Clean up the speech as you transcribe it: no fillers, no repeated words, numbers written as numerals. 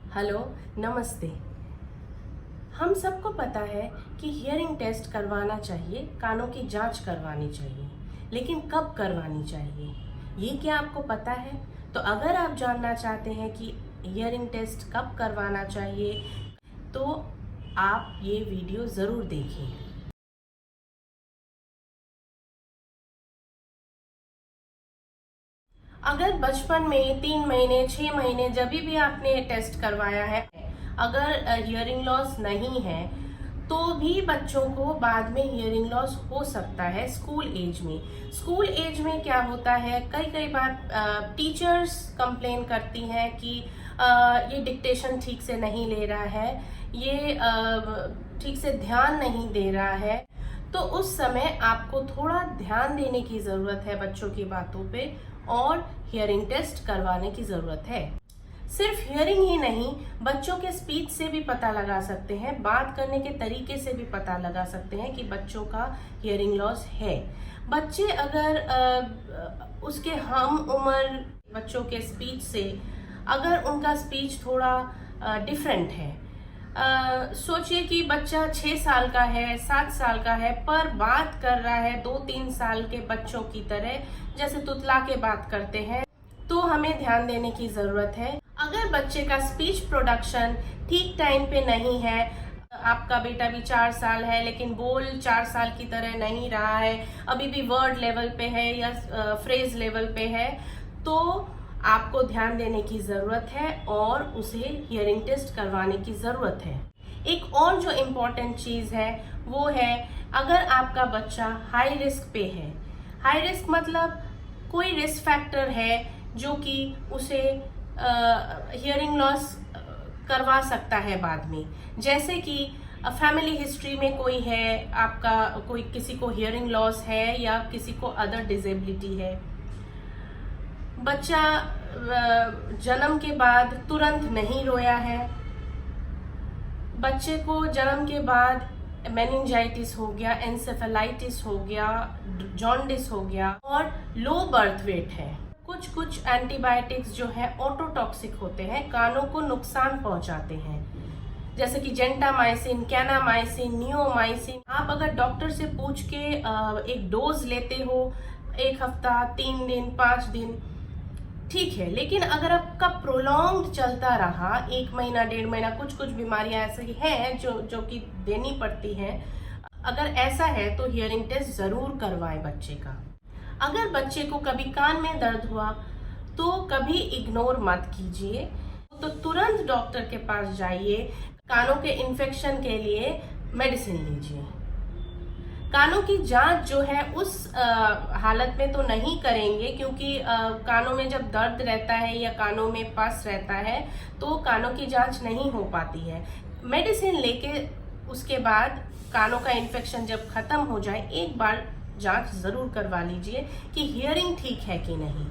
Hello, नमस्ते। हम सबको पता है कि हियरिंग टेस्ट करवाना चाहिए, कानों की जांच करवानी चाहिए, लेकिन कब करवानी चाहिए ये क्या आपको पता है? तो अगर आप जानना चाहते हैं कि हियरिंग टेस्ट कब करवाना चाहिए तो आप ये वीडियो ज़रूर देखिए। अगर बचपन में 3 महीने 6 महीने जब भी आपने टेस्ट करवाया है, अगर हियरिंग लॉस नहीं है तो भी बच्चों को बाद में हियरिंग लॉस हो सकता है स्कूल एज में। स्कूल एज में क्या होता है, कई कई बार टीचर्स कंप्लेन करती हैं कि ये डिक्टेशन ठीक से नहीं ले रहा है, ये ठीक से ध्यान नहीं दे रहा है। तो उस समय आपको थोड़ा ध्यान देने की ज़रूरत है बच्चों की बातों पे और हियरिंग टेस्ट करवाने की ज़रूरत है। सिर्फ हियरिंग ही नहीं, बच्चों के स्पीच से भी पता लगा सकते हैं, बात करने के तरीके से भी पता लगा सकते हैं कि बच्चों का हियरिंग लॉस है। बच्चे अगर उसके हम उम्र बच्चों के स्पीच से अगर उनका स्पीच थोड़ा डिफरेंट है, सोचिए कि बच्चा 6 साल का है, 7 साल का है, पर बात कर रहा है 2-3 साल के बच्चों की तरह, जैसे तुतला के बात करते हैं, तो हमें ध्यान देने की ज़रूरत है। अगर बच्चे का स्पीच प्रोडक्शन ठीक टाइम पे नहीं है, आपका बेटा भी 4 साल है लेकिन बोल 4 साल की तरह नहीं रहा है, अभी भी वर्ड लेवल पे है या फ्रेज लेवल पे है, तो आपको ध्यान देने की ज़रूरत है और उसे हियरिंग टेस्ट करवाने की ज़रूरत है। एक और जो इम्पॉर्टेंट चीज़ है वो है, अगर आपका बच्चा हाई रिस्क पे है, हाई रिस्क मतलब कोई रिस्क फैक्टर है जो कि उसे हियरिंग लॉस करवा सकता है बाद में, जैसे कि फैमिली हिस्ट्री में कोई है, आपका कोई किसी को हियरिंग लॉस है या किसी को अदर डिसेबिलिटी है। बच्चा जन्म के बाद तुरंत नहीं रोया है, बच्चे को जन्म के बाद मेनिंजाइटिस हो गया, एंसेफेलाइटिस हो गया, जॉन्डिस हो गया और लो बर्थ वेट है। कुछ एंटीबायोटिक्स जो है ऑटोटॉक्सिक होते हैं, कानों को नुकसान पहुंचाते हैं, जैसे कि जेंटामाइसिन, कैनामाइसिन, नियोमाइसिन। आप अगर डॉक्टर से पूछ के एक डोज लेते हो, 1 हफ्ता, 3 दिन, 5 दिन, ठीक है, लेकिन अगर आपका प्रोलॉन्ग चलता रहा, 1 महीना 1.5 महीना, कुछ बीमारियां ऐसी हैं जो कि देनी पड़ती हैं, अगर ऐसा है तो हियरिंग टेस्ट जरूर करवाएं बच्चे का। अगर बच्चे को कभी कान में दर्द हुआ तो कभी इग्नोर मत कीजिए, तो तुरंत डॉक्टर के पास जाइए, कानों के इन्फेक्शन के लिए मेडिसिन लीजिए। कानों की जांच जो है उस हालत में तो नहीं करेंगे, क्योंकि कानों में जब दर्द रहता है या कानों में पस रहता है तो कानों की जांच नहीं हो पाती है। मेडिसिन लेके उसके बाद कानों का इन्फेक्शन जब खत्म हो जाए, एक बार जांच जरूर करवा लीजिए कि हियरिंग ठीक है कि नहीं।